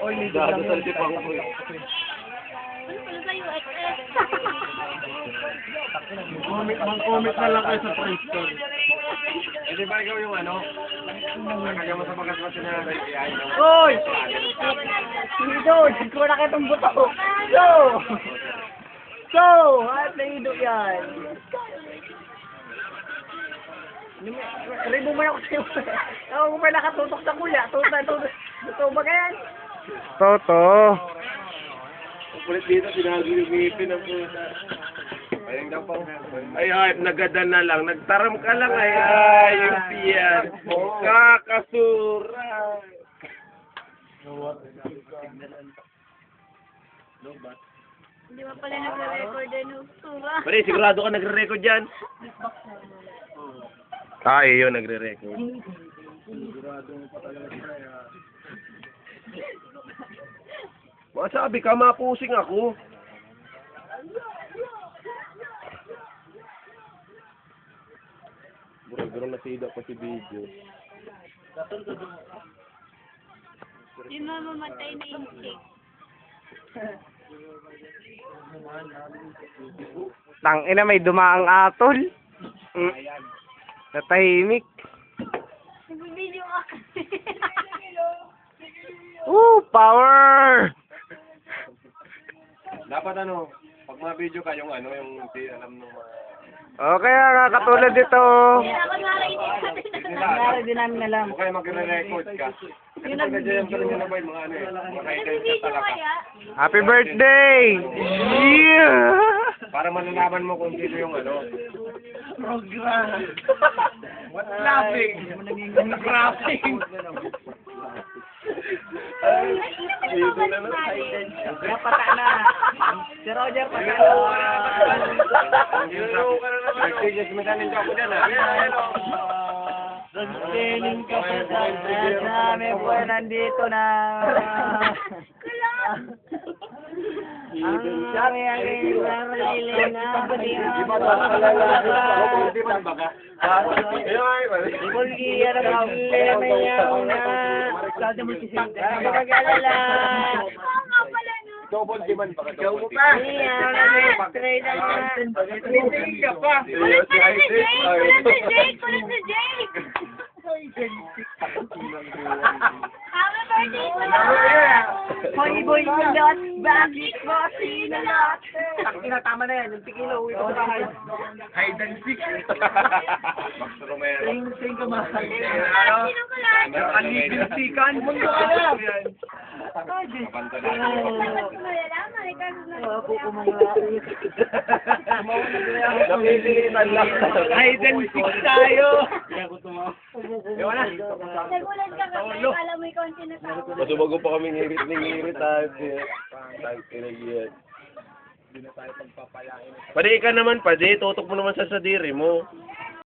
Oy, may dito lang yun. Ano pala sa UXS? Mag-comment na lang kayo sa Play Store. Eh, di ba ikaw yung ano? Nakagaya mo sa pagkasmas na ay Oy! Hido! Hindi ko na kitang buto. So! At nahido yan. Ribo mo na ako sa'yo. Ako mo pa nakatutok sa kuya. Tutok ba yan? Toto. Kulit dito, sinabi yung ngipin ng puta. Ayun daw pang... Ay, nagada na lang. Nagtaram ka lang, ay, yung piyan. Kakasura. Hindi ba pala nagre-record din ng tura? Pare, sigurado ka nagre-record dyan? Ay, yun, nagre-record. Masabi ka, mapusing ako. Buro-buro na sida pa si video. Yung mamamatay na insect. Tangina, may dumaang atol. Natahimik. Nagbibideo ka kasi. Power! Dapat ano, pag mga video ka, yung ano, yung di alam nung mga... Okay nga, katulad dito. Kaya ako narinig natin. Nangyari din namin alam. Huwag kayo magre-record ka. Kasi pag nandiyan ka rin yun na ba yung mga ano eh, mga kailan ka Nagbibideo talaga. kaya? Happy birthday! Yeah! Para malalaman mo kung sino yung ano. Program. What's laughing? Laughing. Dito na lang. Kaya pata na. Si Roger, pata na. Nagtigas mo ka ninyo ako dyan ah. Nagtining ka pa sa namin po nandito na. Ang aming sarili na Bulgiya na problema yaw na. Mag-alala. Oo nga pala no. Double demand baka double Iyaw na straight na yan. ka pa. Kulit pala si Jake! Kulit si Jake! Kulit si Jake! Happy birthday to you! Hoy boy, nilot, bakit mo sinalot? Tama na yan, yung tikilo, uwi ko sa bahay. Hide and seek. Max Romero. Sing ka mahal. Sino ko lang? Alipistikan, mundo ka lang. Kapanto na. Malalaman, ikaw na. Ako kumanglain. Napilitan lang. Hide and seek tayo. Ewan na. Nagulat ka kasi, alam mo ikaw ang tinatawag. Masubago pa kami ngirit ate. Pwede ka naman, pwede. Tutok mo naman sa sadiri mo.